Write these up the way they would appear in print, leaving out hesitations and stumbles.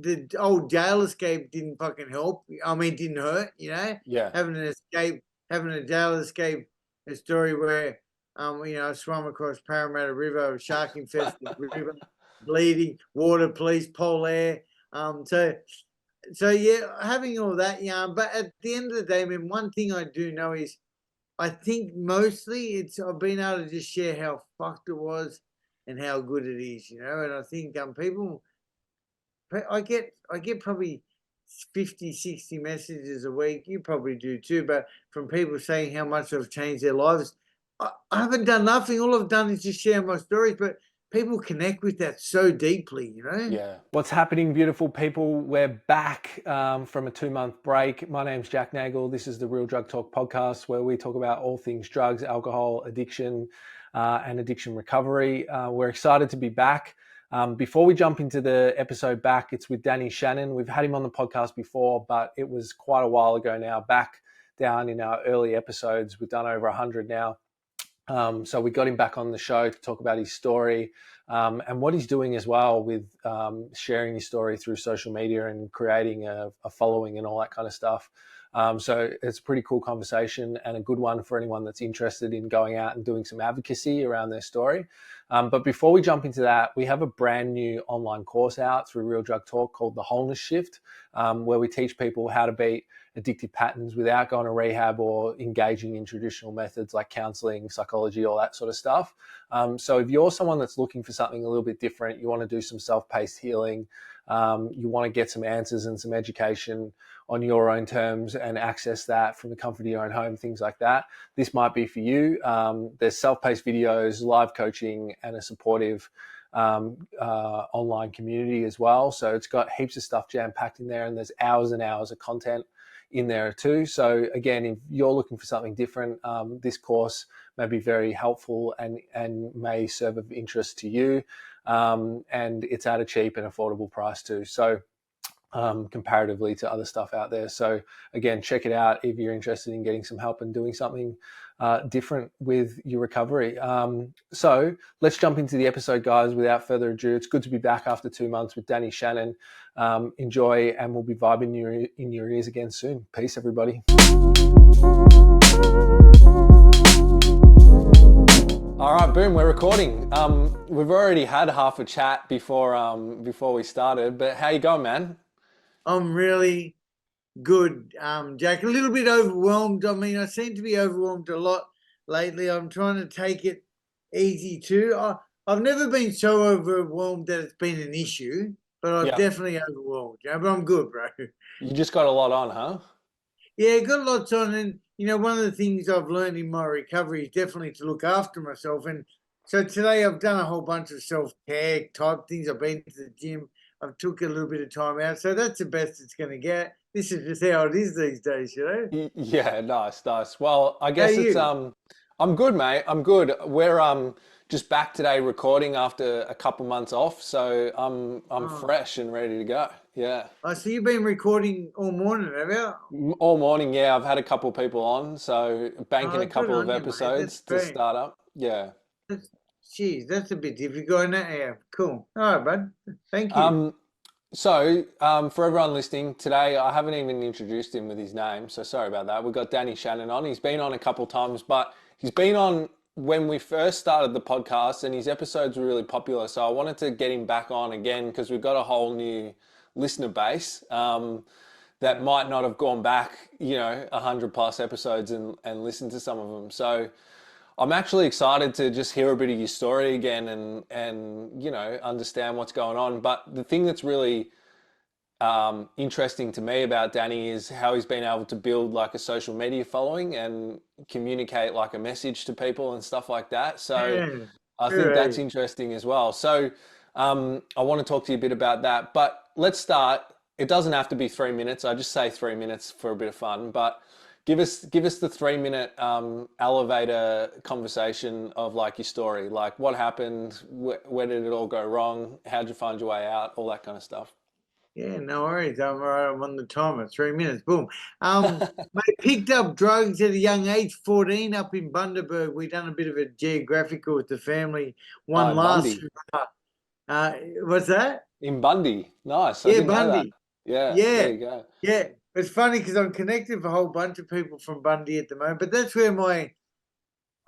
the old jail escape didn't fucking help. I mean, didn't hurt, Yeah. having a jail escape, a story where, I swam across Parramatta River, a shark infested river, bleeding, water police, pole air. So yeah, having all that, but at the end of the day, I mean, one thing I do know is I think mostly I've been able to just share how fucked it was and how good it is, and I think people, I get probably 50, 60 messages a week. You probably do too, but from people saying how much I've changed their lives. I haven't done nothing. All I've done is just share my stories, but people connect with that so deeply, Yeah. What's happening, beautiful people? We're back from a 2-month break. My name's Jack Nagle. This is the Real Drug Talk podcast, where we talk about all things drugs, alcohol, addiction, and addiction recovery. We're excited to be back. Before we jump into the episode back, it's with Danny Shannon. We've had him on the podcast before, but it was quite a while ago now, back down in our early episodes. We've done over 100 now. So we got him back on the show to talk about his story and what he's doing as well with sharing his story through social media and creating a following and all that kind of stuff. So it's a pretty cool conversation and a good one for anyone that's interested in going out and doing some advocacy around their story. But before we jump into that, we have a brand new online course out through Real Drug Talk called The Wholeness Shift, where we teach people how to beat addictive patterns without going to rehab or engaging in traditional methods like counseling, psychology, all that sort of stuff. So if you're someone that's looking for something a little bit different, you want to do some self-paced healing, you want to get some answers and some education on your own terms and access that from the comfort of your own home, things like that, this might be for you. There's self-paced videos, live coaching, and a supportive online community as well. So it's got heaps of stuff jam-packed in there, and there's hours and hours of content in there too. So again, if you're looking for something different, this course may be very helpful and may serve of interest to you. And it's at a cheap and affordable price too. So comparatively to other stuff out there. So again, check it out if you're interested in getting some help and doing something different with your recovery. So let's jump into the episode, guys, without further ado. It's good to be back after 2 months with Danny Shannon. Enjoy, and we'll be vibing in your ears again soon. Peace, everybody. All right, boom, we're recording. We've already had half a chat before we started, but how you going, man? I'm really good, Jack. A little bit overwhelmed. I mean, I seem to be overwhelmed a lot lately. I'm trying to take it easy too. I've never been so overwhelmed that it's been an issue, but I've definitely overwhelmed. But I'm good, bro. You just got a lot on, huh? Yeah, got lots on, and one of the things I've learned in my recovery is definitely to look after myself. And so today I've done a whole bunch of self-care type things. I've been to the gym. I've took a little bit of time out. So that's the best it's going to get. This is just how it is these days, Yeah, nice. Well, I guess it's I'm good, mate. I'm good. We're just back today recording after a couple months off, so I'm fresh and ready to go. Yeah. So you've been recording all morning, have you? All morning, yeah. I've had a couple people on, so banking a couple of episodes to start up. Yeah. Jeez, that's a bit difficult, isn't it? Yeah, cool. All right, bud. Thank you. So, for everyone listening today, I haven't even introduced him with his name, so sorry about that. We've got Danny Shannon on. He's been on a couple times, but he's been on when we first started the podcast, and his episodes were really popular. So I wanted to get him back on again because we've got a whole new listener base that might not have gone back, 100 plus episodes and listened to some of them. So I'm actually excited to just hear a bit of your story again and understand what's going on. But the thing that's really interesting to me about Danny is how he's been able to build like a social media following and communicate like a message to people and stuff like that. So I think that's interesting as well. So I want to talk to you a bit about that, but let's start. It doesn't have to be 3 minutes. I just say 3 minutes for a bit of fun, but give us the 3-minute elevator conversation of like your story, like what happened, where did it all go wrong, how'd you find your way out, all that kind of stuff. Yeah, no worries. I'm all right. I'm on the timer. 3 minutes. Boom. I picked up drugs at a young age, 14, up in Bundaberg. We done a bit of a geographical with the family. What's that? In Bundy. Nice. I Yeah, didn't know that. Bundy. Yeah, there Yeah, you go. yeah. It's funny because I'm connected with a whole bunch of people from Bundy at the moment, but that's where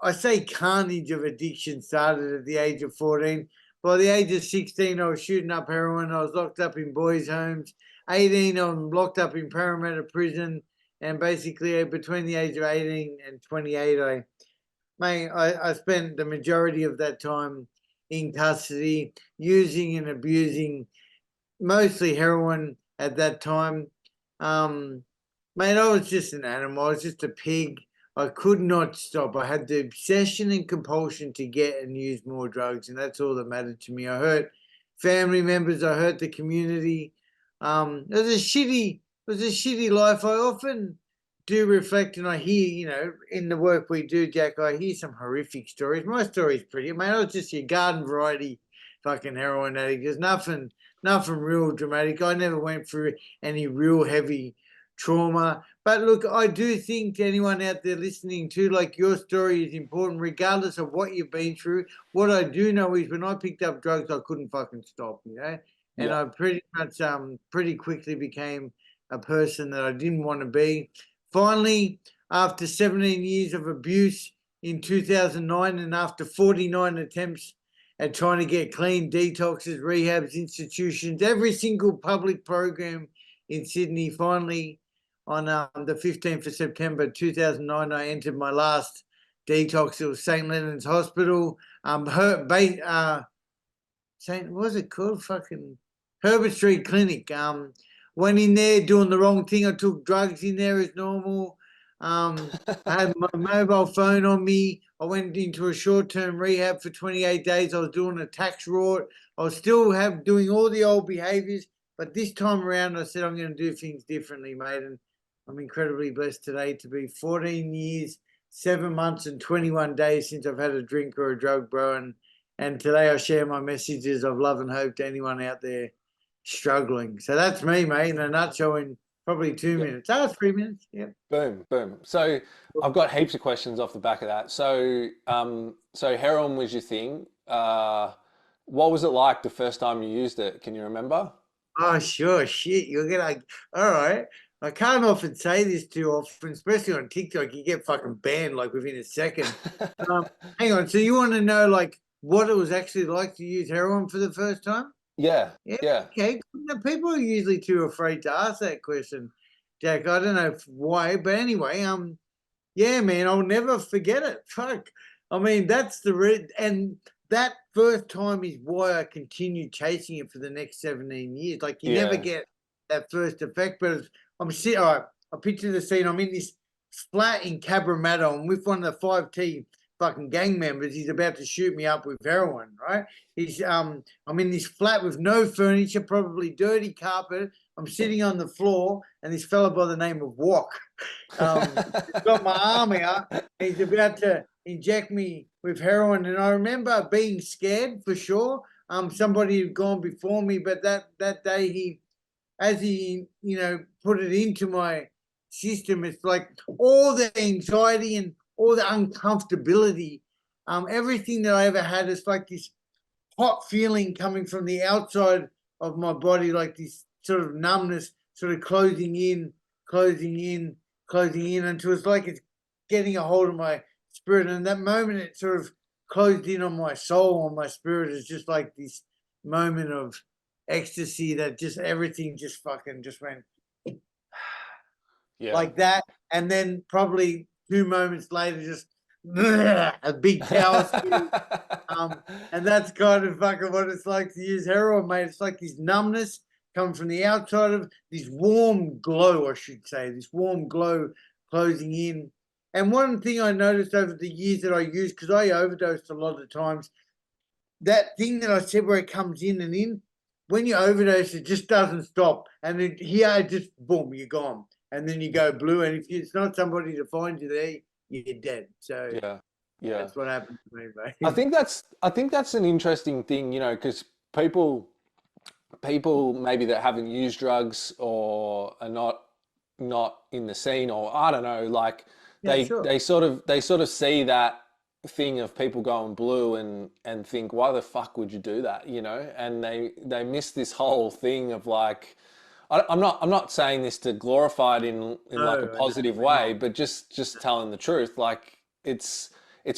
I say carnage of addiction started at the age of 14. By the age of 16, I was shooting up heroin. I was locked up in boys' homes. 18, I'm locked up in Parramatta prison. And basically, between the age of 18 and 28, I spent the majority of that time in custody, using and abusing mostly heroin at that time. Um, Mate, I was just an animal. I was just a pig. I could not stop. I had the obsession and compulsion to get and use more drugs, and that's all that mattered to me. I hurt family members. I hurt the community. It was a shitty life. I often do reflect, and I hear, in the work we do, Jack, I hear some horrific stories. My story's pretty. Man, I was just your garden variety fucking heroin addict. There's nothing real dramatic. I never went through any real heavy trauma. But look, I do think to anyone out there listening to, like, your story is important, regardless of what you've been through. What I do know is when I picked up drugs, I couldn't fucking stop, and Yeah. I pretty much pretty quickly became a person that I didn't want to be. Finally, after 17 years of abuse in 2009, and after 49 attempts at trying to get clean, detoxes, rehabs, institutions, every single public program in Sydney, finally on the 15th of September 2009, I entered my last detox. It was St. Leonard's Hospital. St. What was it called? Fucking Herbert Street Clinic. Went in there doing the wrong thing. I took drugs in there as normal. I had my mobile phone on me. I went into a short-term rehab for 28 days. I was doing a tax rort. I was still doing all the old behaviors, but this time around, I said I'm going to do things differently, mate. And I'm incredibly blessed today to be 14 years, 7 months, and 21 days since I've had a drink or a drug, bro. And today I share my messages of love and hope to anyone out there struggling. So that's me, mate, in a nutshell, in probably 2 minutes. Oh, 3 minutes. Yeah. Boom, boom. So I've got heaps of questions off the back of that. So heroin was your thing. What was it like the first time you used it? Can you remember? Oh, sure. Shit. You're gonna, all right. I can't often say this too often, especially on TikTok. You get fucking banned like within a second. Hang on. So you want to know like what it was actually like to use heroin for the first time? Yeah, Yeah, yeah. okay. People are usually too afraid to ask that question, Jack. I don't know why, but anyway, yeah, man, I'll never forget it. Fuck. I mean, that's and that first time is why I continued chasing it for the next 17 years. Like you never Yeah. get that first effect, but I'm sitting. All right, I picture the scene. I'm in this flat in Cabramatta. I'm with one of the 5T fucking gang members. He's about to shoot me up with heroin, right? I'm in this flat with no furniture, probably dirty carpet. I'm sitting on the floor, and this fella by the name of Wok, got my arm out. And he's about to inject me with heroin, and I remember being scared for sure. Somebody had gone before me, but that day as he put it into my system, it's like all the anxiety and all the uncomfortability, everything that I ever had, is like this hot feeling coming from the outside of my body, like this sort of numbness, sort of closing in, closing in, closing in, until it's like it's getting a hold of my spirit. And that moment, it sort of closed in on my soul, on my spirit. Is just like this moment of ecstasy that just everything just fucking just went Yeah. like that. And then probably 2 moments later, just a big tower spirit. And that's kind of fucking what it's like to use heroin, mate. It's like this numbness coming from the outside of this warm glow, I should say, this warm glow closing in. And one thing I noticed over the years that I used, because I overdosed a lot of times, that thing that I said where it comes in and in, when you overdose, it just doesn't stop. And then here, just boom, you're gone. And then you go blue. And if it's not somebody to find you there, you're dead. So Yeah. Yeah. that's what happened to me, I mate. think that's an interesting thing, because people maybe that haven't used drugs or are not in the scene, or I don't know, like Yeah, sure. they sort of see that thing of people going blue and think, why the fuck would you do that, you know? And they miss this whole thing of like, I'm not saying this to glorify it in like a No, no, positive we're not. way, but just telling the truth. Like it's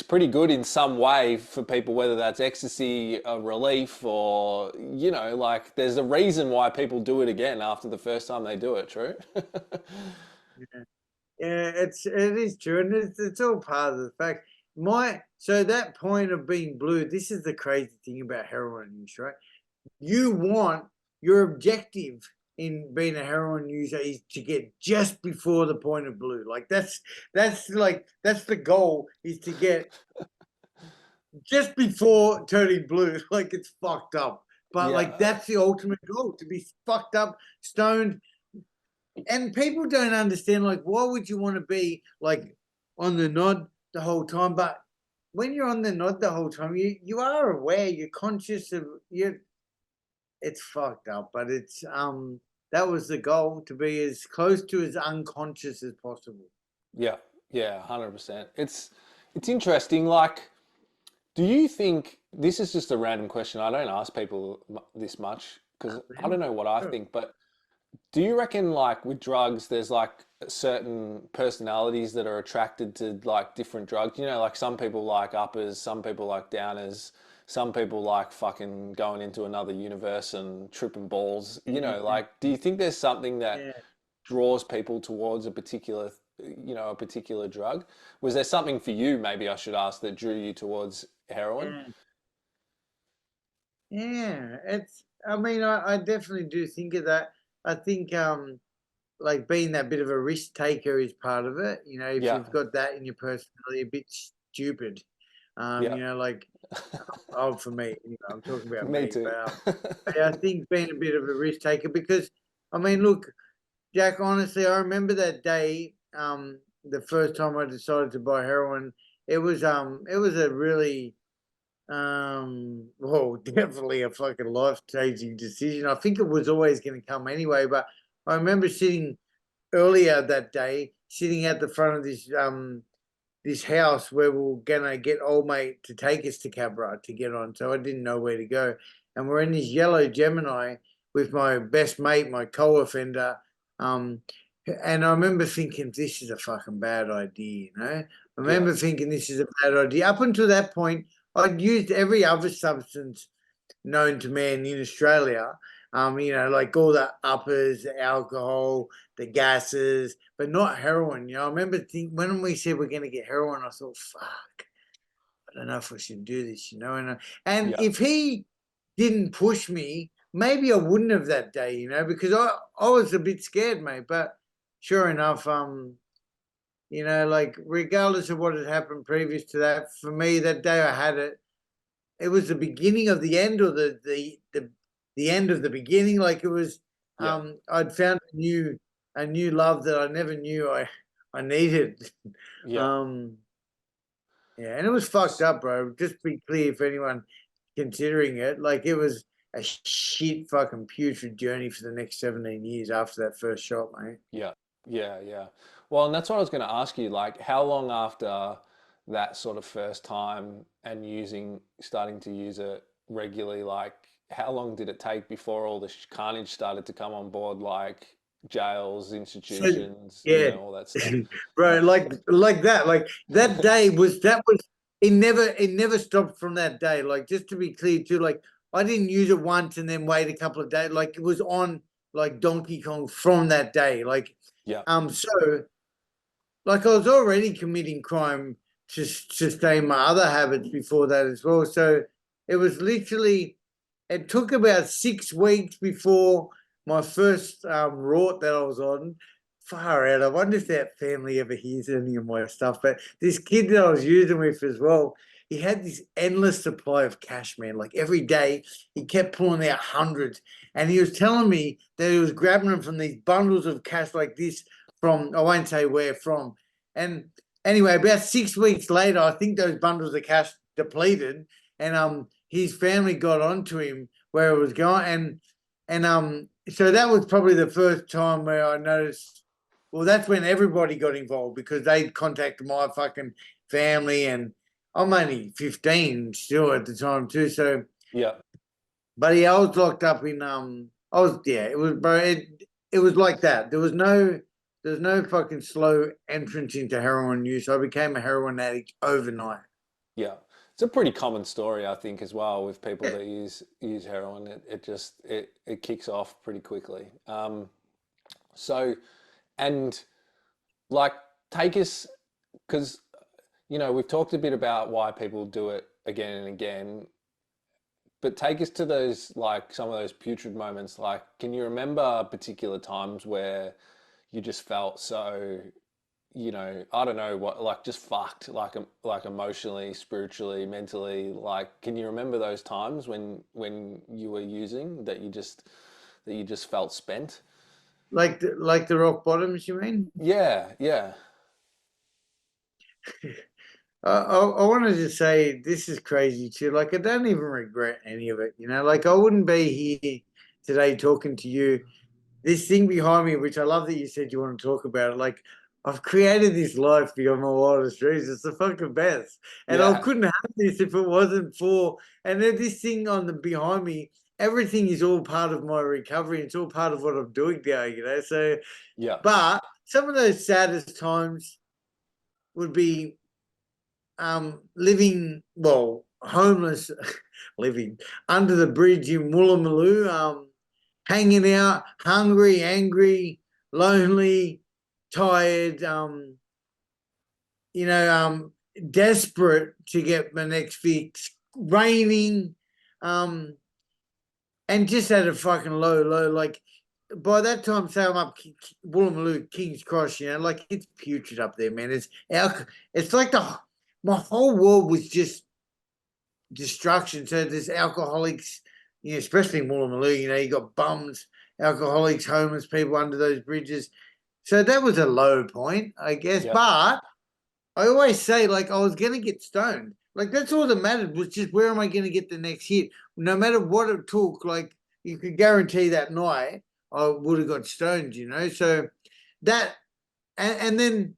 pretty good in some way for people, whether that's ecstasy, a relief, or you know, like there's a reason why people do it again after the first time they do it. True. Yeah. Yeah, it is true, and it's all part of the fact. So that point of being blue, this is the crazy thing about heroin use, right? You want your objective in being a heroin user is to get just before the point of blue. Like that's the goal is to get just before turning blue. Like it's fucked up. But like Yeah. that's the ultimate goal, to be fucked up, stoned, and people don't understand, like, why would you want to be like on the nod the whole time? But when you're on the nod the whole time, you are aware, you're conscious of you. It's fucked up, but it's that was the goal, to be as close to as unconscious as possible. Yeah. Yeah. 100%. It's interesting. Like, do you think this is just a random question? I don't ask people this much because I don't Man. know what I Oh, think, but do you reckon like with drugs, there's like certain personalities that are attracted to like different drugs? You know, like some people like uppers, some people like downers, some people like fucking going into another universe and tripping balls. You know, yeah, like do you think there's something that yeah, draws people towards a particular, you know, a particular drug? Was there something for you, maybe I should ask, that drew you towards heroin? yeah, yeah. It's. I mean, I definitely do think of that. I think like being that bit of a risk taker is part of it. You know, if Yeah, you've got that in your personality, a bit stupid. yeah, You know, like oh, for me, I'm talking about me me, too. but I think being a bit of a risk taker because, I mean, look, Jack, honestly, I remember that day, the first time I decided to buy heroin. It was a really, well, definitely a fucking life changing decision. I think it was always going to come anyway, but I remember sitting earlier that day, sitting at the front of this house where we were gonna get old mate to take us to Cabra to get on. So I didn't know where to go. And we're in this yellow Gemini with my best mate, my co-offender. Um, and I remember thinking, this is a fucking bad idea, you know? I Yeah, remember thinking this is a bad idea. Up until that point, I'd used every other substance known to man in Australia. You know, like all the uppers, the alcohol, the gases, but not heroin. You know, I remember when we said we're going to get heroin, I thought, fuck, I don't know if we should do this, you know. And yeah, if he didn't push me, maybe I wouldn't have that day, you know, because I was a bit scared, mate. But sure enough, you know, like regardless of what had happened previous to that, for me that day I had it, it was the beginning of the end, or the end of the beginning. Like it was, yeah, I'd found a new love that I never knew I needed. yeah. um yeah, and it was fucked up, bro. Just be clear for anyone considering it, like it was a shit fucking putrid journey for the next 17 years after that first shot, mate. Yeah, yeah, yeah. Well, and that's what I was going to ask you. Like, how long after that sort of first time and starting to use it regularly, like, how long did it take before all the carnage started to come on board, like jails, So institutions, you yeah, know, all that stuff? bro, like that day was it never stopped from that day. Like just to be clear too, like I didn't use it once and then wait a couple of days. Like it was on like Donkey Kong from that day. Like Yeah, so like I was already committing crime to sustain my other habits before that as well. So it was literally, it took about 6 weeks before my first rort that I was on. Far out. I wonder if that family ever hears any of my stuff. But this kid that I was using with as well, he had this endless supply of cash, man. Like every day, he kept pulling out hundreds, and he was telling me that he was grabbing them from these bundles of cash like this from, I won't say where from. And anyway, about 6 weeks later, I think those bundles of cash depleted, and his family got onto him where it was going, and so that was probably the first time where I noticed. Well, that's when everybody got involved because they contacted my fucking family, and I'm only 15 still at the time too. So, Yeah. but yeah, I was locked up in I was yeah, it was bro. It was like that. There's no fucking slow entrance into heroin use. I became a heroin addict overnight. Yeah. It's a pretty common story, I think, as well with people Yeah. that use heroin. It just it kicks off pretty quickly. So and like take us because we've talked a bit about why people do it again and again, but take us to those like some of those putrid moments. Like, can you remember particular times where you just felt so, I don't know what, like just fucked, like emotionally, spiritually, mentally. Like, can you remember those times when you were using that you just felt spent? Like the rock bottoms, you mean? Yeah, yeah, I wanted to say this is crazy too. Like I don't even regret any of it. Like I wouldn't be here today talking to you. This thing behind me, which I love that you said you want to talk about it. Like I've created this life beyond my wildest dreams. It's the fucking best, and I yeah, couldn't have this if it wasn't for. And then this thing on the behind me, everything is all part of my recovery. It's all part of what I'm doing now. So, yeah, but some of those saddest times would be living, well, homeless, living under the bridge in Woolloomooloo, hanging out, hungry, angry, lonely, tired, desperate to get my next fix, raining, um, and just at a fucking low. Like by that time, say I'm up Woolloomooloo, King's Cross, like it's putrid up there, man. It's like my whole world was just destruction. So there's alcoholics, especially in Woolloomooloo, you got bums, alcoholics, homeless people under those bridges. So that was a low point, I guess. yeah, But I always say, like, I was gonna get stoned. Like that's all that mattered was just where am I gonna get the next hit? No matter what it took, like you could guarantee that night I would have got stoned. So that and then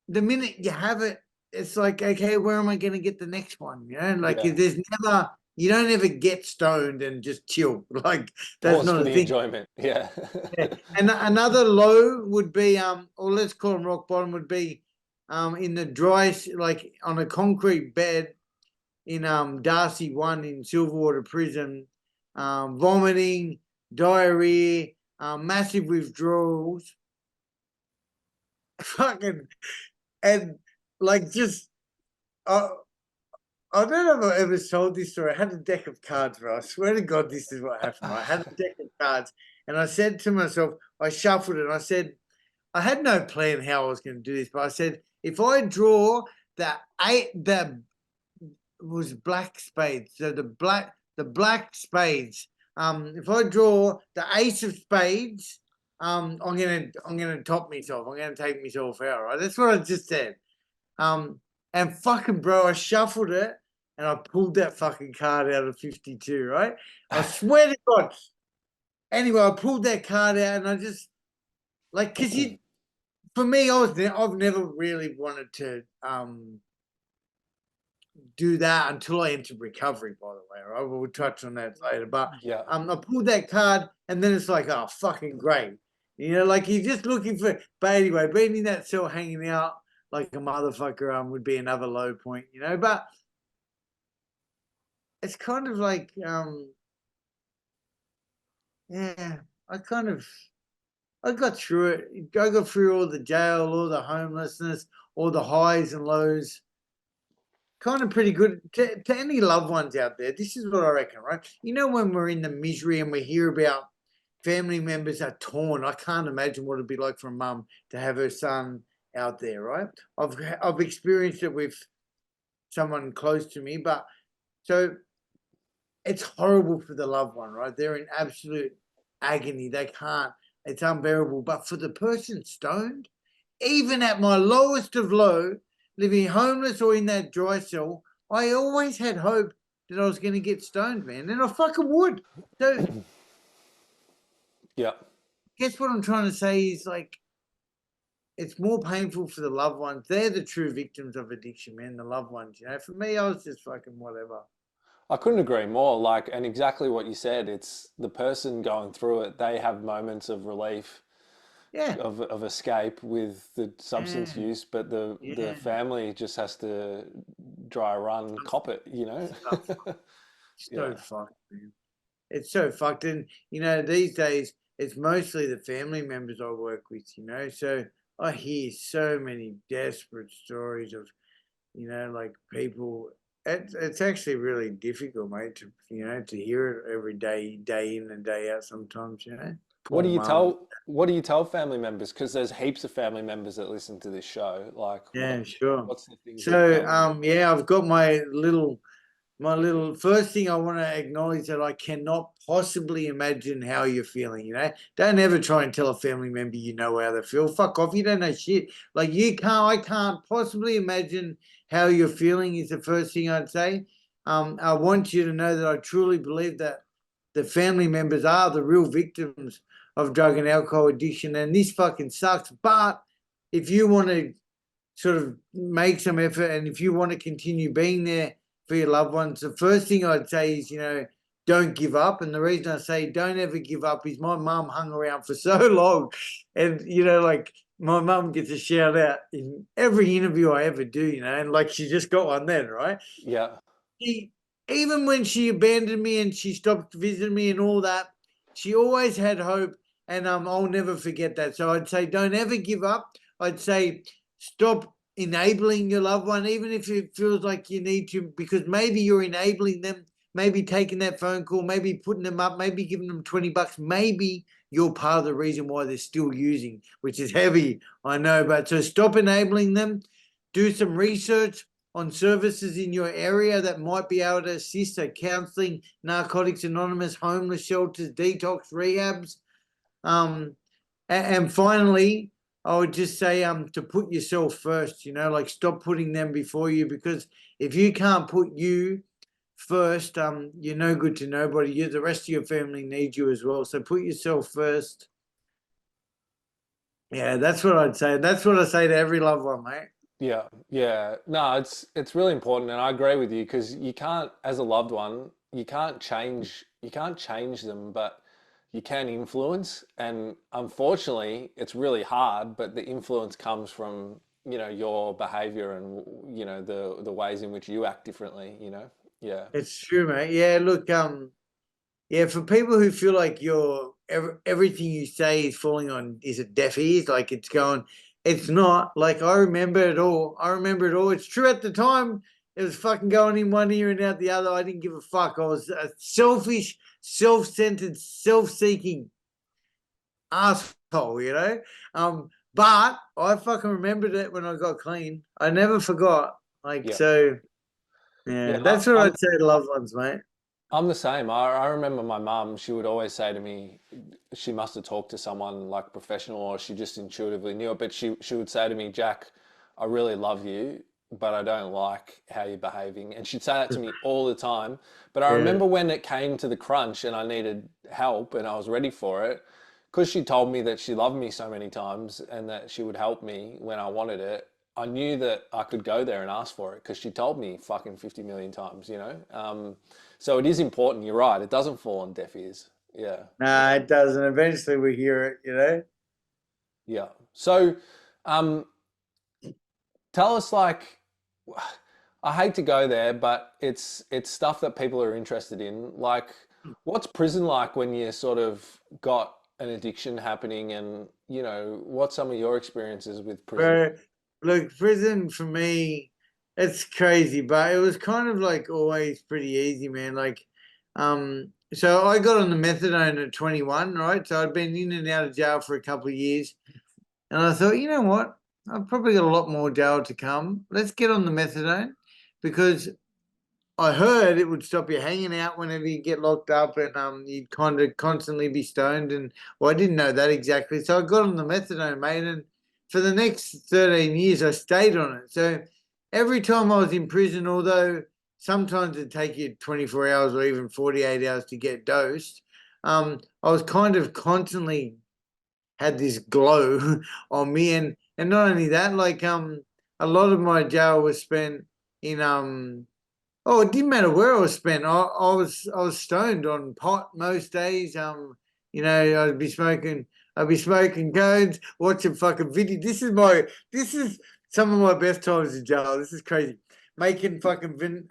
the minute you have it, it's like, okay, where am I going to get the next one? Like yeah. you don't ever get stoned and just chill. Like that's Pause not for a the thing. enjoyment. Yeah, Yeah. And another low would be, or let's call them rock bottom, would be, in the dry, like on a concrete bed in Darcy One in Silverwater Prison, vomiting, diarrhea, massive withdrawals, fucking, and like just. Uh, I don't know if I ever told this story. I had a deck of cards, right? I swear to God, this is what happened. Right? I had a deck of cards, and I said to myself, I shuffled it, and I said, I had no plan how I was going to do this, but I said, if I draw the was black spades, so the black spades. If I draw the ace of spades, I'm gonna top myself. I'm gonna take myself out. Right? That's what I just said. Um, and fucking bro, I shuffled it and I pulled that fucking card out of 52, right? I swear to God. Anyway, I pulled that card out and I just like because for me, I've never really wanted to do that until I entered recovery, by the way. Right? We'll touch on that later. But yeah, I pulled that card and then it's like, oh fucking great. Like you're just looking for, but anyway, being in that cell hanging out like a motherfucker would be another low point. But it's kind of like yeah, I kind of I got through it. I got through all the jail, all the homelessness, all the highs and lows. Kind of pretty good to any loved ones out there. This is what I reckon, right? When we're in the misery and we hear about family members are torn, I can't imagine what it'd be like for a mum to have her son out there, right? I've experienced it with someone close to me, but so it's horrible for the loved one, right? They're in absolute agony. They can't, it's unbearable. But for the person stoned, even at my lowest of low, living homeless or in that dry cell, I always had hope that I was going to get stoned, man. And I fucking would. So, yeah, guess what I'm trying to say is like, it's more painful for the loved ones. They're the true victims of addiction, man. The loved ones, you know. For me, I was just fucking whatever. I couldn't agree more. Like, and exactly what you said. It's the person going through it. They have moments of relief, Yeah, of escape with the substance yeah, use, but the yeah. family just has to dry run, cop it. So, Yeah. so fucked, man. It's so fucked. And, you know, these days, it's mostly the family members I work with, you know. So I hear so many desperate stories of, you know, like people. It's actually really difficult, mate, to, you know, to hear it every day, day in and day out sometimes, you know. What Poor do you mum. tell what do you tell family members? Because there's heaps of family members that listen to this show. Like, Yeah, sure. what's the things that you So, tell them? yeah, I've got my little first thing I want to acknowledge that I cannot possibly imagine how you're feeling, you know. Don't ever try and tell a family member you know how they feel. Fuck off. You don't know shit. Like I can't possibly imagine how you're feeling is the first thing I'd say. I want you to know that I truly believe that the family members are the real victims of drug and alcohol addiction, and this fucking sucks. But if you want to sort of make some effort, and if you want to continue being there for your loved ones, the first thing I'd say is, you know, don't give up. And the reason I say don't ever give up is my mum hung around for so long. And, you know, like my mum gets a shout out in every interview I ever do, you know, and like she just got one then, right? Yeah, She, even when she abandoned me and she stopped visiting me and all that, she always had hope, and I'll never forget that. So I'd say don't ever give up. I'd say stop enabling your loved one, even if it feels like you need to, because maybe you're enabling them, maybe taking that phone call, maybe putting them up, maybe giving them $20, maybe you're part of the reason why they're still using, which is heavy, I know. But so stop enabling them, do some research on services in your area that might be able to assist, so counseling, Narcotics Anonymous, homeless shelters, detox rehabs. Um, and finally, I would just say to put yourself first, you know, like stop putting them before you, because if you can't put you first, you're no good to nobody. The rest of your family needs you as well. So put yourself first. Yeah, that's what I'd say. That's what I say to every loved one, mate. yeah, yeah. No, it's really important, and I agree with you because you can't, as a loved one, you can't change them, but you can influence. And unfortunately, it's really hard. But the influence comes from your behavior and the ways in which you act differently. Yeah, It's true, mate. Yeah, look, yeah, for people who feel like everything you say is falling on is it deaf ears, like it's going, it's not. Like I remember it all. I remember it all. It's true at the time. It was fucking going in one ear and out the other. I didn't give a fuck. I was a selfish, self-centered, self-seeking asshole, you know. But I fucking remembered it when I got clean. I never forgot. Like yeah, so, yeah. yeah. That's what I'd say to loved ones, mate. I'm the same. I remember my mum, she would always say to me, she must have talked to someone like professional or she just intuitively knew it, but she would say to me, Jack, I really love you, but I don't like how you're behaving. And she'd say that to me all the time. But I Yeah. remember when it came to the crunch and I needed help and I was ready for it, because she told me that she loved me so many times and that she would help me when I wanted it. I knew that I could go there and ask for it because she told me fucking 50 million times. So it is important. You're right. It doesn't fall on deaf ears. Yeah. Nah, it doesn't. Eventually we hear it, you know? Yeah. So, um, tell us like, I hate to go there, but it's stuff that people are interested in. Like, what's prison like when you sort of got an addiction happening, and what's some of your experiences with prison? Bro, look, prison for me, it's crazy, but it was kind of like always pretty easy, man. Like, so I got on the methadone at 21, right? So I'd been in and out of jail for a couple of years. And I thought, you know what? I've probably got a lot more jail to come. Let's get on the methadone, because I heard it would stop you hanging out whenever you get locked up, and you'd kind of constantly be stoned. And well, I didn't know that exactly, so I got on the methadone, mate. And for the next 13 years, I stayed on it. So every time I was in prison, although sometimes it'd take you 24 hours or even 48 hours to get dosed, I was kind of constantly had this glow on me. And And not only that, like a lot of my jail was spent in oh, it didn't matter where I was spent. I was stoned on pot most days. You know, I'd be smoking cones, watching fucking video. This is some of my best times in jail. This is crazy. Making fucking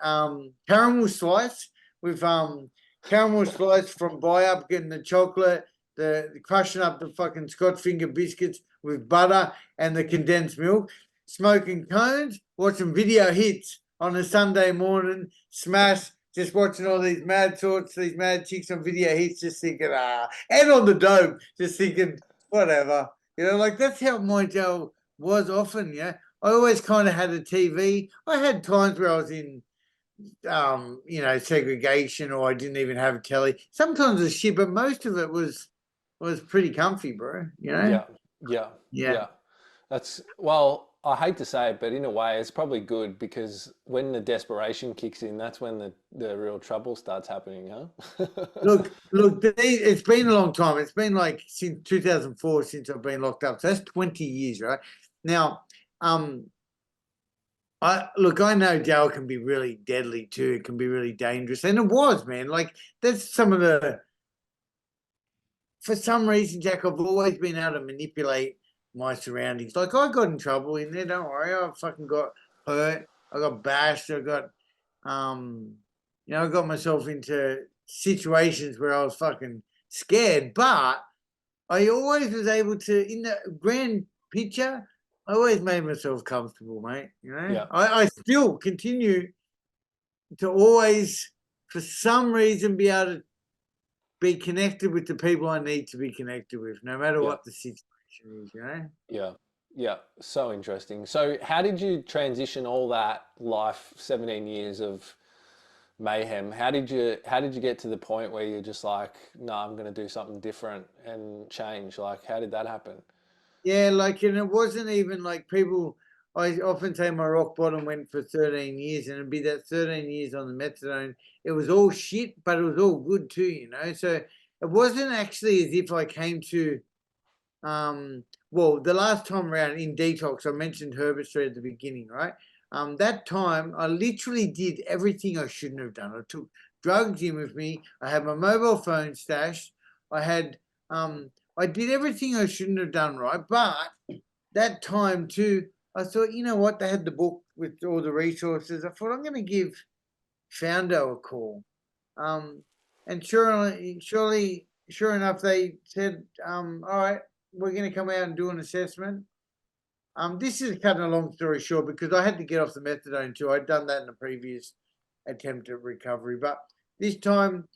caramel slice with caramel slice from buy up, getting the chocolate, the crushing up the fucking Scotch finger biscuits with butter and the condensed milk, smoking cones, watching video hits on a Sunday morning, smash, just watching all these mad sorts, these mad chicks on video hits, just thinking, and on the dope, just thinking, whatever. You know, like that's how my jail was often, yeah. I always kind of had a TV. I had times where I was in you know, segregation or I didn't even have a telly. Sometimes it was shit, but most of it was pretty comfy, bro. You know? Yeah, yeah, Yeah. yeah. That's, well, I hate to say it, but in a way, it's probably good because when the desperation kicks in, that's when the real trouble starts happening, huh? Look, it's been a long time. It's been like since 2004 since I've been locked up. So that's 20 years, right? Now, I know jail can be really deadly too. It can be really dangerous. And it was, man. Like that's some of the for some reason, Jack, I've always been able to manipulate my surroundings. Like I got in trouble in there, don't worry. I fucking got hurt. I got bashed. I got you know, I got myself into situations where I was fucking scared. But I always was able to, in the grand picture, I always made myself comfortable, mate. You know, Yeah, I still continue to always, for some reason, be able to be connected with the people I need to be connected with, no matter yeah, what the situation is, you know? yeah, yeah. So interesting. So, how did you transition all that life, 17 years of mayhem? How did you get to the point where you're just like, no, I'm going to do something different and change? Like, how did that happen? Yeah, like, and it wasn't even like people, I often say my rock bottom went for 13 years, and it'd be that 13 years on the methadone. It was all shit, but it was all good too, you know? So it wasn't actually as if I came to, well, the last time around in detox, I mentioned Herbert Street at the beginning, right? That time I literally did everything I shouldn't have done. I took drugs in with me. I had my mobile phone stashed. I had, I did everything I shouldn't have done, right? But that time too, I thought, you know what? They had the book with all the resources. I thought I'm going to give Founder a call. Um, and sure enough, they said, all right, we're going to come out and do an assessment. This is cutting a long story short because I had to get off the methadone too. I'd done that in a previous attempt at recovery, but this time,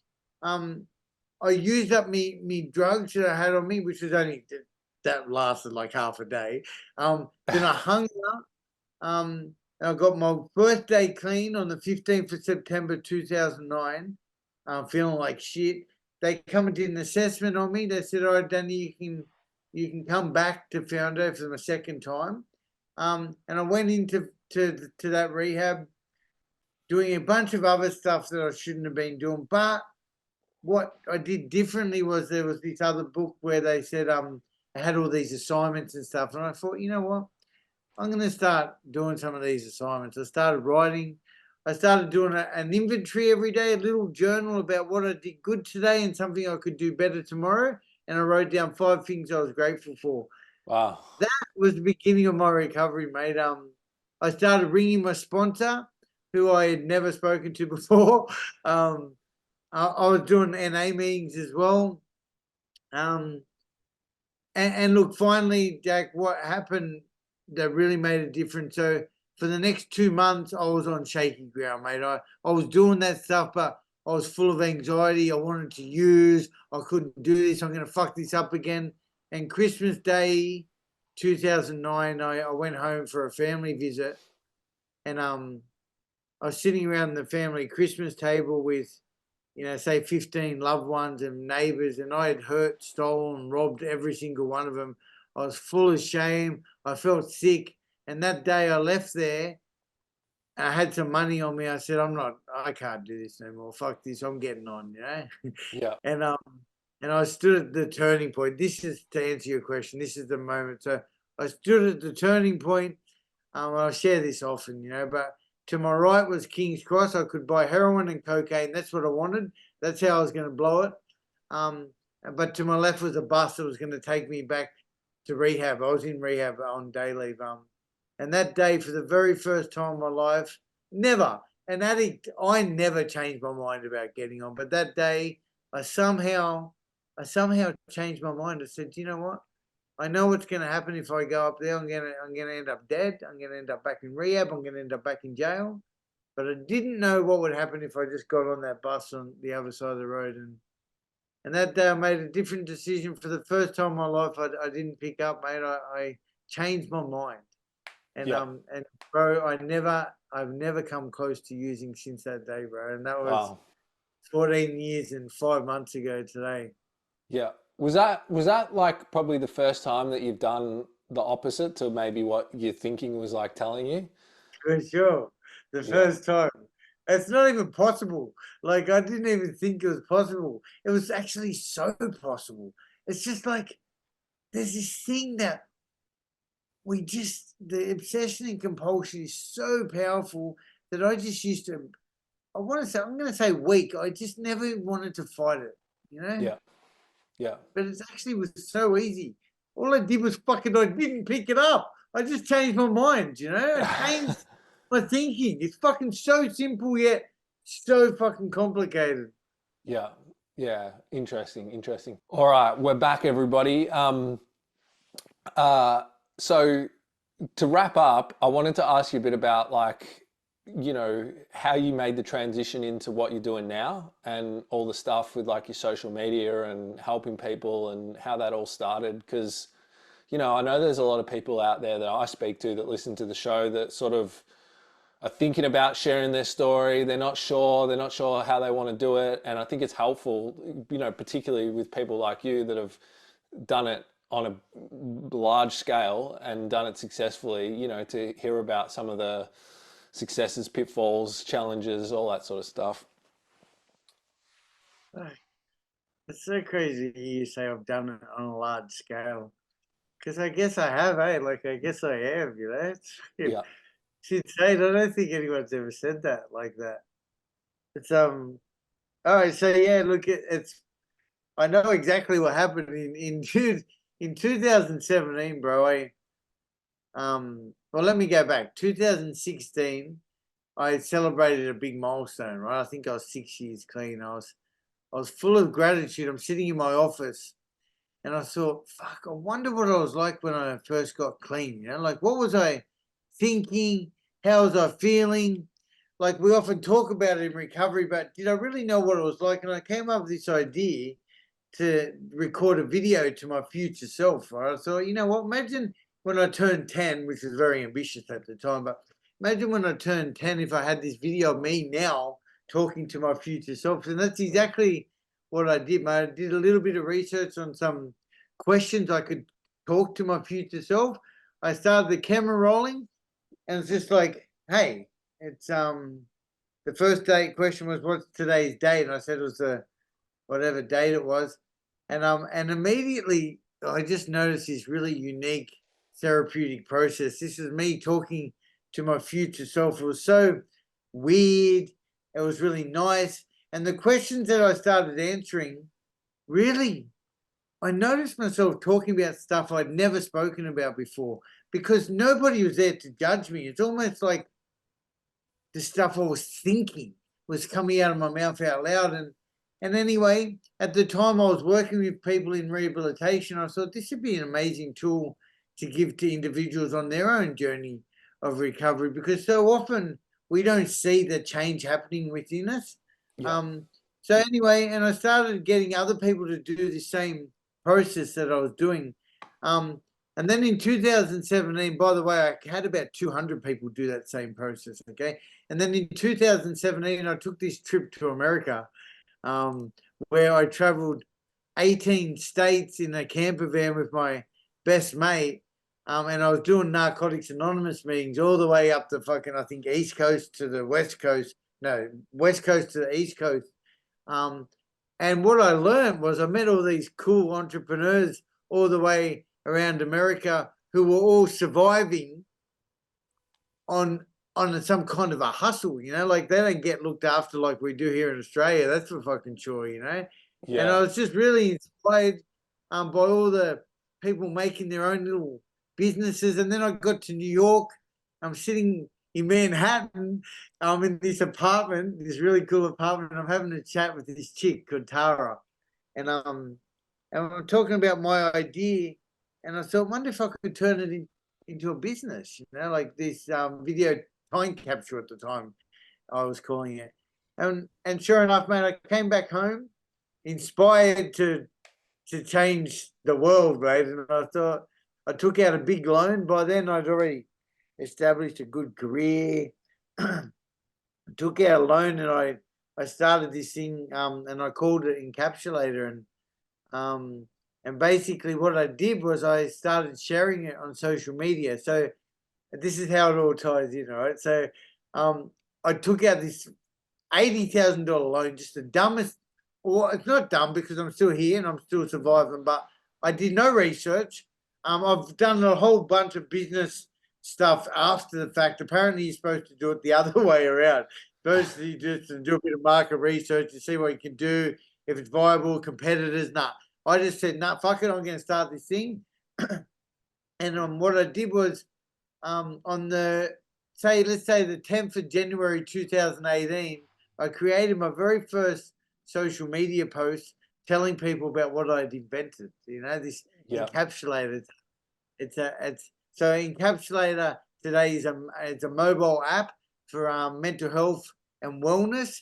I used up me drugs that I had on me, which was only that lasted like half a day. Then I hung up. And I got my birthday clean on the 15th of September 2009. I'm feeling like shit. They come and did an assessment on me. They said, "All right, Danny, you can come back to Founder for the second time." And I went into that rehab, doing a bunch of other stuff that I shouldn't have been doing. But what I did differently was there was this other book where they said I had all these assignments and stuff, and I thought, you know what? I'm going to start doing some of these assignments. I started writing. I started doing an inventory every day, a little journal about what I did good today and something I could do better tomorrow. And I wrote down 5 things I was grateful for. Wow. That was the beginning of my recovery, mate. I started ringing my sponsor, who I had never spoken to before. I was doing NA meetings as well. Um, and look, finally, Jack, what happened that really made a difference? So for the next 2 months, I was on shaky ground, mate. I was doing that stuff, but I was full of anxiety. I wanted to use. I couldn't do this. I'm going to fuck this up again. And Christmas Day 2009, I went home for a family visit. And I was sitting around the family Christmas table with, you know, say 15 loved ones and neighbors, and I had hurt, stolen, robbed every single one of them. I was full of shame. I felt sick. And that day I left there, I had some money on me. I said, I can't do this no more. Fuck this. I'm getting on, you know? Yeah. and I stood at the turning point. This is to answer your question. This is the moment. So I stood at the turning point. I share this often, but to my right was King's Cross. I could buy heroin and cocaine. That's what I wanted. That's how I was going to blow it. But to my left was a bus that was going to take me back to rehab. I was in rehab on day leave. And that day, for the very first time in my life, never, an addict, I never changed my mind about getting on. But that day, I somehow changed my mind. I said, you know what? I know what's going to happen if I go up there. I'm going to end up dead. I'm going to end up back in rehab. I'm going to end up back in jail. But I didn't know what would happen if I just got on that bus on the other side of the road. And that day I made a different decision. For the first time in my life, I didn't pick up, mate. I changed my mind. And and bro, I've never come close to using since that day, bro. And that was 14 years and 5 months ago today. Yeah. Was that like probably the first time that you've done the opposite to maybe what your thinking was like telling you? For sure. The first time. It's not even possible. Like, I didn't even think it was possible. It was actually so possible. It's just like there's this thing that the obsession and compulsion is so powerful that I just used to, I'm going to say weak. I just never wanted to fight it, Yeah. Yeah. But it actually was so easy. All I did was I didn't pick it up. I just changed my mind, I changed my thinking. It's fucking so simple yet so fucking complicated. Yeah. Yeah. Interesting. All right. We're back, everybody. So to wrap up, I wanted to ask you a bit about how you made the transition into what you're doing now and all the stuff with like your social media and helping people and how that all started. Because, I know there's a lot of people out there that I speak to that listen to the show that sort of are thinking about sharing their story. They're not sure how they want to do it. And I think it's helpful, particularly with people like you that have done it on a large scale and done it successfully, to hear about some of the successes, pitfalls, challenges, all that sort of stuff. It's so crazy to hear you say I've done it on a large scale. Because I guess I have, Like, I guess I have, Yeah. It's insane. I don't think anyone's ever said that like that. It's, all right. So, yeah, look, I know exactly what happened in 2017, bro. Well, let me go back. 2016, I celebrated a big milestone, right? I think I was 6 years clean. I was full of gratitude. I'm sitting in my office and I thought, fuck, I wonder what I was like when I first got clean, Like, what was I thinking? How was I feeling? Like, we often talk about it in recovery, but did I really know what it was like? And I came up with this idea to record a video to my future self, right? I thought, you know what? Imagine when I turned 10, which was very ambitious at the time, but imagine when I turned 10 if I had this video of me now talking to my future self. And that's exactly what I did, mate. I did a little bit of research on some questions I could talk to my future self. I started the camera rolling, and it's just like, hey, it's the first date question was, what's today's date? And I said it was the whatever date it was, and immediately I just noticed this really unique therapeutic process. This is me talking to my future self. It was so weird. It was really nice. And the questions that I started answering, really, I noticed myself talking about stuff I'd never spoken about before because nobody was there to judge me. It's almost like the stuff I was thinking was coming out of my mouth out loud. And anyway, at the time I was working with people in rehabilitation, I thought this would be an amazing tool to give to individuals on their own journey of recovery, because so often we don't see the change happening within us. Yeah. So anyway, and I started getting other people to do the same process that I was doing. And then in 2017, by the way, I had about 200 people do that same process, okay? And then in 2017, I took this trip to America, where I traveled 18 states in a camper van with my best mate. And I was doing Narcotics Anonymous meetings all the way up the fucking, I think, East Coast to the West Coast. No, West Coast to the East Coast. And what I learned was I met all these cool entrepreneurs all the way around America who were all surviving on some kind of a hustle, like they don't get looked after like we do here in Australia. That's for fucking sure, And I was just really inspired by all the people making their own little businesses. And then I got to New York. I'm sitting in Manhattan. I'm in this apartment, this really cool apartment. I'm having a chat with this chick called Tara, and I'm talking about my idea. And I thought, wonder if I could turn it into a business, like this video time capture at the time I was calling it. And sure enough, man, I came back home inspired to change the world, right? And I thought I took out a big loan. By then I'd already established a good career. Took out a loan and I started this thing and I called it Encapsulator. And basically what I did was I started sharing it on social media. So this is how it all ties in, right? So I took out this $80,000 loan, just the dumbest, or it's not dumb because I'm still here and I'm still surviving, but I did no research. I've done a whole bunch of business stuff after the fact. Apparently you're supposed to do it the other way around. First you just do a bit of market research to see what you can do, if it's viable, competitors. Nah, I just said, nah, fuck it, I'm going to start this thing. And what I did was on let's say the 10th of January 2018, I created my very first social media post telling people about what I'd invented. This encapsulator. It's so Encapsulator today is it's a mobile app for mental health and wellness.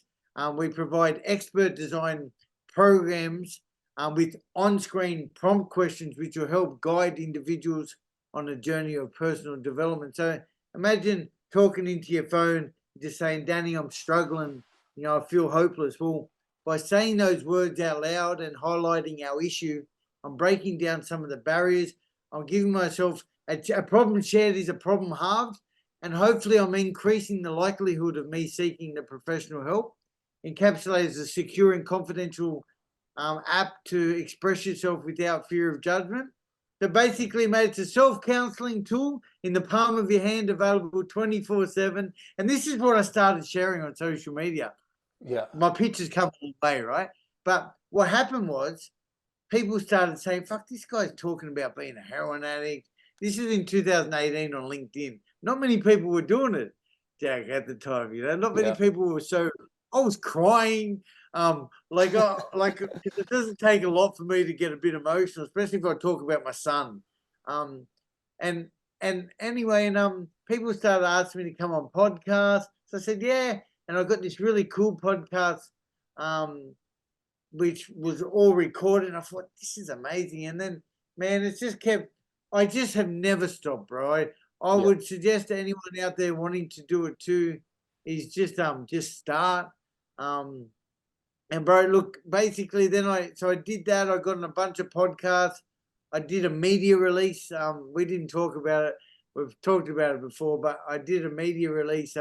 We provide expert design programs with on-screen prompt questions which will help guide individuals on a journey of personal development. So imagine talking into your phone, just saying, Danny, I'm struggling, I feel hopeless. Well, by saying those words out loud and highlighting our issue, I'm breaking down some of the barriers. I'm giving myself a problem shared is a problem halved, and hopefully I'm increasing the likelihood of me seeking the professional help. Encapsulate is a secure and confidential app to express yourself without fear of judgment. So basically, mate, it's a self-counseling tool in the palm of your hand, available 24/7. And this is what I started sharing on social media. Yeah. My pictures come all way, right? But what happened was people started saying, fuck, this guy's talking about being a heroin addict. This is in 2018 on LinkedIn. Not many people were doing it, Jack, at the time. Not many people were so. I was crying. It doesn't take a lot for me to get a bit emotional, especially if I talk about my son. And anyway, people started asking me to come on podcasts. So I said, yeah. And I got this really cool podcast, which was all recorded. And I thought, this is amazing. And then, man, it's just kept. I just have never stopped, bro. I would suggest to anyone out there wanting to do it too, is just start. And bro, look, basically then I did that. I got on a bunch of podcasts. I did a media release. We didn't talk about it. We've talked about it before, but I did a media release.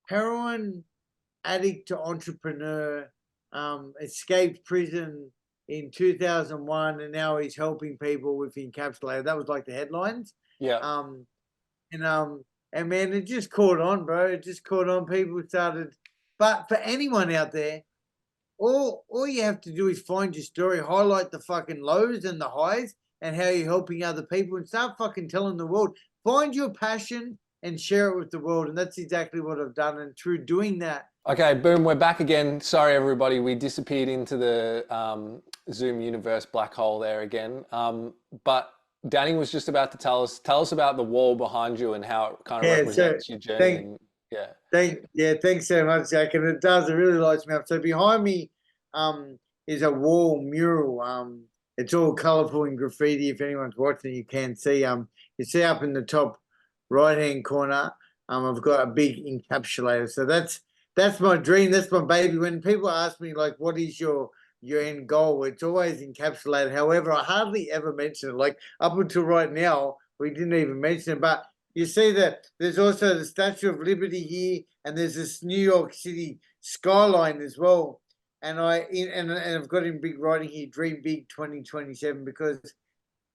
Heroin addict to entrepreneur, escaped prison in 2001, and now he's helping people with Encapsulator. That was like the headlines. Yeah. And man, it just caught on, bro. It just caught on. People started. But for anyone out there, all you have to do is find your story, highlight the fucking lows and the highs, and how you're helping other people, and start fucking telling the world. Find your passion and share it with the world, and that's exactly what I've done. And through doing that. Okay, boom, we're back again. Sorry, everybody, we disappeared into the Zoom universe black hole there again. But Danny was just about to tell us about the wall behind you and how it kind of represents your journey. Thanks so much, Jack. And it does. It really lights me up. So behind me is a wall mural. It's all colourful and graffiti. If anyone's watching, you can see. You see up in the top right-hand corner. I've got a big encapsulator. So that's my dream. That's my baby. When people ask me, like, what is your end goal? It's always encapsulated. However, I hardly ever mention it. Like, up until right now, we didn't even mention it. But you see that there's also the Statue of Liberty here, and there's this New York City skyline as well. And I've got in big writing here, Dream Big 2027, because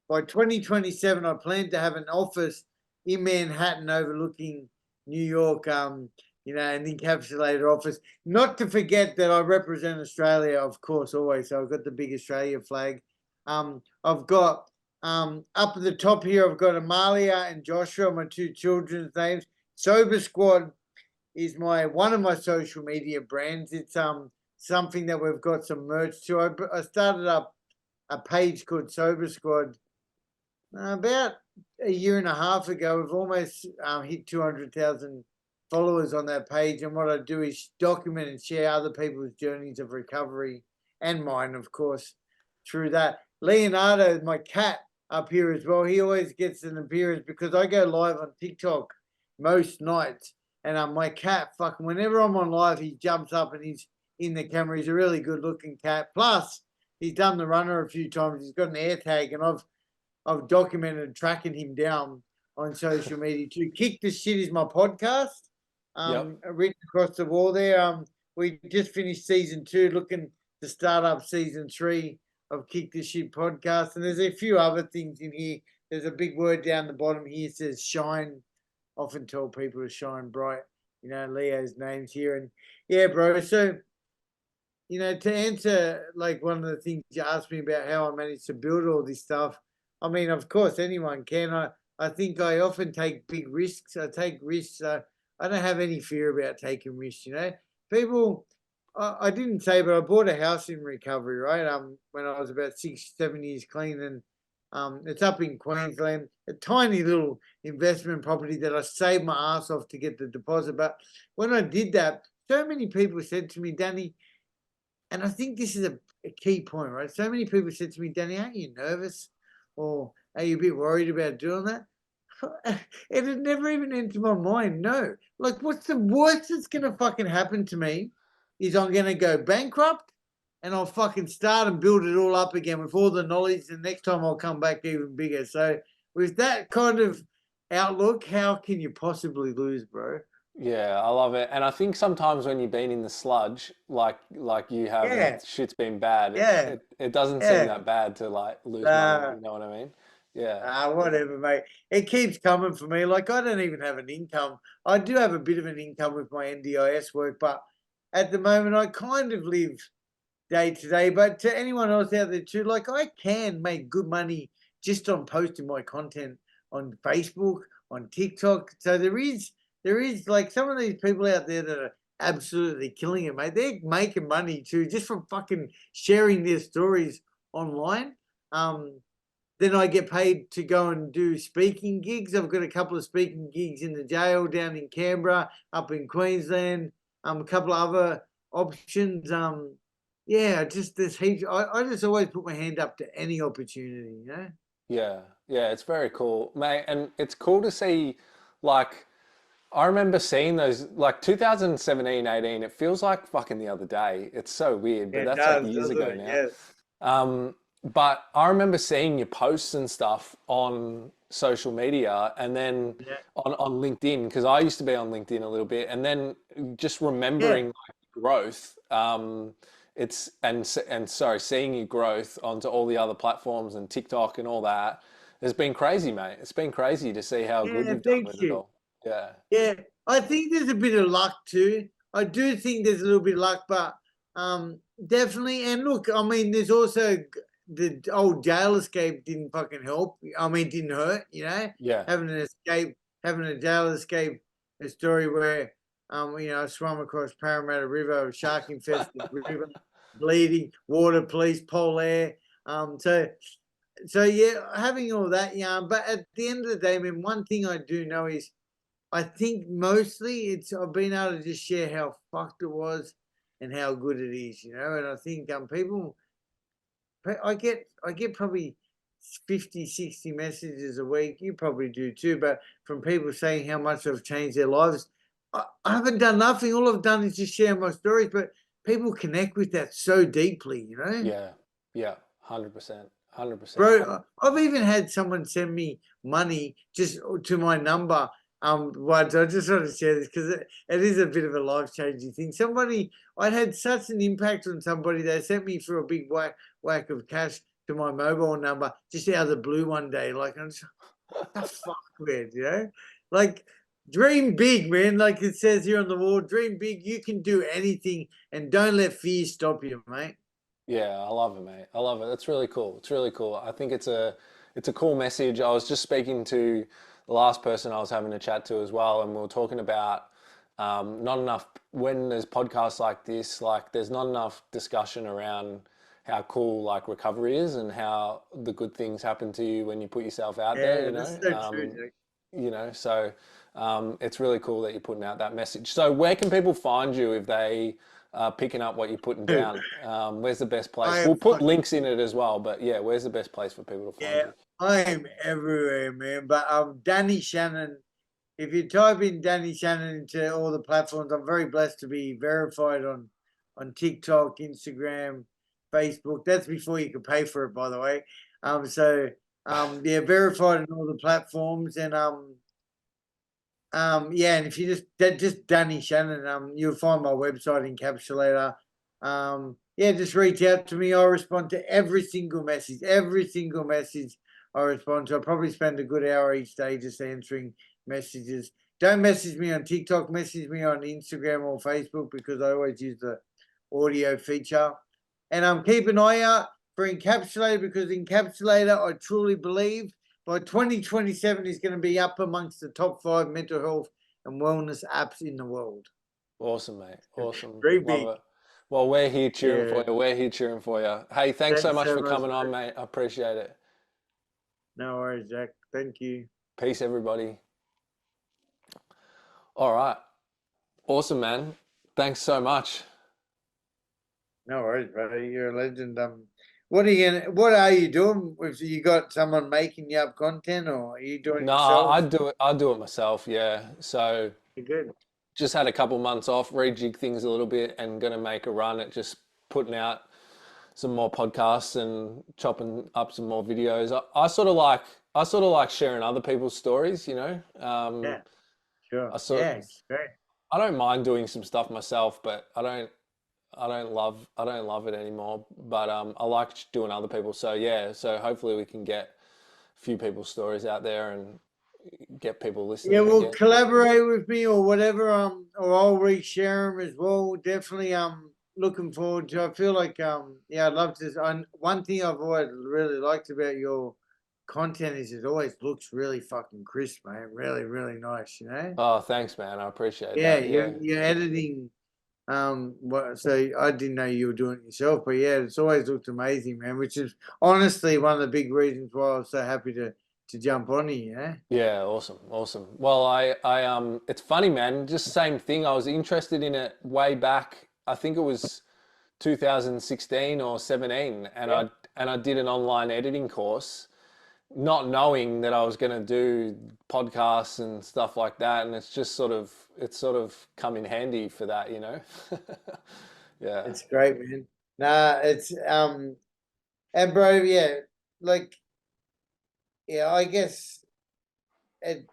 by 2027, I plan to have an office in Manhattan overlooking New York, an encapsulated office. Not to forget that I represent Australia, of course, always. So I've got the big Australia flag. I've got up at the top here, I've got Amalia and Joshua, my two children's names. Sober Squad is one of my social media brands. It's something that we've got some merch to. I started up a page called Sober Squad about a year and a half ago. We've almost hit 200,000 followers on that page, and what I do is document and share other people's journeys of recovery and mine, of course, through that. Leonardo, my cat, up here as well, he always gets an appearance because I go live on TikTok most nights, and my cat, fucking whenever I'm on live, he jumps up and he's in the camera. He's a really good looking cat. Plus, he's done the runner a few times. He's got an air tag, and I've documented tracking him down on social media too. Kick the Shit is my podcast. Written across the wall there. We just finished season 2, looking to start up season 3 of Kick the Shit podcast. And there's a few other things in here. There's a big word down the bottom here. It says shine. Often tell people to shine bright. Leo's name's here. And yeah, bro. So, to answer like one of the things you asked me about how I managed to build all this stuff, I mean, of course, anyone can. I think I often take big risks. I take risks. I don't have any fear about taking risks, People, I didn't say, but I bought a house in recovery, right? When I was about 6-7 years clean, and it's up in Queensland, a tiny little investment property that I saved my ass off to get the deposit. But when I did that, so many people said to me, Danny, and I think this is a key point, right? So many people said to me, Danny, aren't you nervous? Or are you a bit worried about doing that? It had never even entered my mind. No. Like, what's the worst that's going to fucking happen to me is I'm going to go bankrupt, and I'll fucking start and build it all up again with all the knowledge. And next time I'll come back even bigger. So with that kind of outlook, how can you possibly lose, bro? Yeah, I love it. And I think sometimes when you've been in the sludge, like you have, and shit's been bad, it doesn't seem that bad to like lose money. You know what I mean? Yeah. Whatever, mate. It keeps coming for me. Like, I don't even have an income. I do have a bit of an income with my NDIS work, but at the moment I kind of live day to day. But to anyone else out there too, like, I can make good money just on posting my content on Facebook, on TikTok. So there is like some of these people out there that are absolutely killing it, mate. They're making money too just from fucking sharing their stories online. Then I get paid to go and do speaking gigs. I've got a couple of speaking gigs in the jail down in Canberra, up in Queensland, a couple of other options. There's heaps. I just always put my hand up to any opportunity, Yeah, it's very cool, mate. And it's cool to see, like, I remember seeing those, like 2017, 18, it feels like fucking the other day. It's so weird, but that's like years ago now. Yes. But I remember seeing your posts and stuff on social media, and then on LinkedIn, because I used to be on LinkedIn a little bit, and then just remembering like growth. Seeing your growth onto all the other platforms and TikTok and all that has been crazy, mate. It's been crazy to see how good you've done with it all. Yeah. Yeah. I think there's a bit of luck too. I do think there's a little bit of luck, but definitely. And look, I mean, there's also the old jail escape didn't fucking help. I mean, it didn't hurt, Yeah. having a jail escape, a story where, I swam across Parramatta River, a shark infested river, bleeding, water, police, pole air. So yeah, having all that yarn. But at the end of the day, I mean, one thing I do know is I think mostly I've been able to just share how fucked it was and how good it is, And I think people, I get probably 50, 60 messages a week. You probably do too, but from people saying how much I've changed their lives. I haven't done nothing. All I've done is just share my stories, but people connect with that so deeply, Yeah, 100%. 100%. Bro, I've even had someone send me money just to my number. Once I just want to share this because it is a bit of a life-changing thing. I'd had such an impact on somebody. They sent me for a big whack of cash to my mobile number just out of the blue one day. Like, I'm just, what the fuck, man, you know? Like, dream big, man. Like it says here on the wall, dream big. You can do anything, and don't let fear stop you, mate. Yeah, I love it, mate. I love it. That's really cool. It's really cool. I think it's a cool message. I was just speaking to the last person I was having a chat to as well, and we were talking about not enough when there's podcasts like this, like there's not enough discussion around how cool like recovery is and how the good things happen to you when you put yourself out there, Yeah, that's so true, Jack. so it's really cool that you're putting out that message. So where can people find you if they are picking up what you're putting Dude, down? Where's the best place? I am We'll put fucking links in it as well, but yeah, where's the best place for people to find yeah. you? I am everywhere, man. But Danny Shannon. If you type in Danny Shannon into all the platforms, I'm very blessed to be verified on TikTok, Instagram, Facebook. That's before you could pay for it, by the way. Yeah, verified on all the platforms, and yeah, and if you just Danny Shannon, you'll find my website encapsulator. Yeah, just reach out to me. I'll respond to every single message. Every single message I respond to. I probably spend a good hour each day just answering messages. Don't message me on TikTok. Message me on Instagram or Facebook because I always use the audio feature. And keep an eye out for Encapsulator because Encapsulator, I truly believe, by 2027 is going to be up amongst the top 5 mental health and wellness apps in the world. Awesome, mate. Awesome. Very Love big. it. Well, we're here cheering Yeah. for you. We're here cheering for you. Hey, thanks so Thanks much so for much, coming on, bro. mate. I appreciate it. No worries, Jack. Thank you. Peace, everybody. All right. Awesome, man. Thanks so much. No worries, brother. You're a legend. What are you doing? If you got someone making you up content, or are you doing it No, I yourself? do it. I do it myself. Yeah. So You're good. just had a couple months off, rejig things a little bit, and gonna make a run at just putting out some more podcasts and chopping up some more videos. I sort of like sharing other people's stories. Yeah, sure. I sort Yeah, it's great. I don't mind doing some stuff myself, but I don't love it anymore. But I like doing other people. So yeah, so hopefully we can get a few people's stories out there and get people Yeah, listening well, again. collaborate with me or whatever. Or I'll reshare them as well. Definitely. Looking forward to. I feel like yeah, I'd love to. One thing I've always really liked about your content is it always looks really fucking crisp, man. Really, really nice. You know. Oh, thanks, man. I appreciate Yeah, that. you're Yeah. you're editing. So I didn't know you were doing it yourself, but yeah, it's always looked amazing, man. Which is honestly one of the big reasons why I was so happy to jump on here. Yeah. Yeah, awesome, awesome. Well, it's funny, man. Just same thing. I was interested in it way back. I think it was 2016 or 17, and Yeah. I did an online editing course, not knowing that I was going to do podcasts and stuff like that. And it's sort of come in handy for that, you know. Yeah, It's great, man. Nah, it's and bro, yeah, like yeah, I guess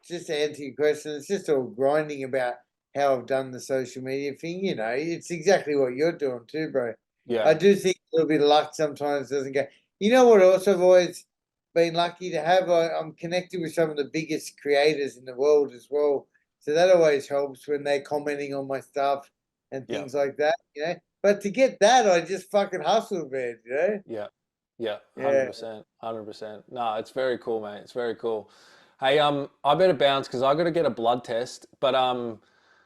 just to answer your question, it's just all grinding about how I've done the social media thing. You know, it's exactly what you're doing too, bro. I yeah, do think a little bit of luck sometimes doesn't go. You know what? Also, I've always been lucky to have. I'm connected with some of the biggest creators in the world as well, so that always helps when they're commenting on my stuff and yeah. things like that. You know, but to get that, I just fucking hustle, man. You know? Yeah, yeah, Yeah, 100%, 100%. No, it's very cool, mate. It's very cool. Hey, I better bounce because I got to get a blood test. But I gotta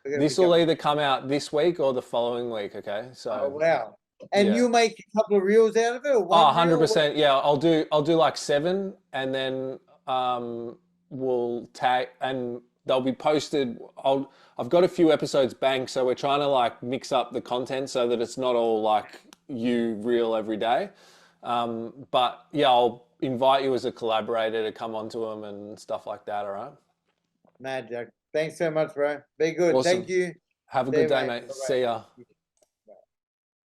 this pick will up. either come out this week or the following week. Okay, Oh so wow! And yeah. you make a couple of reels out of it, or Oh, one reel? 100%. Yeah, I'll do like 7, and then we'll tag and they'll be posted. I've got a few episodes banked, so we're trying to like mix up the content so that it's not all like you reel every day. But yeah, I'll invite you as a collaborator to come onto them and stuff like that. All right. Mad Jack. Thanks so much, bro. Be good. Thank Awesome. you. Have a See good you, day, mate. mate. Bye See ya. bye.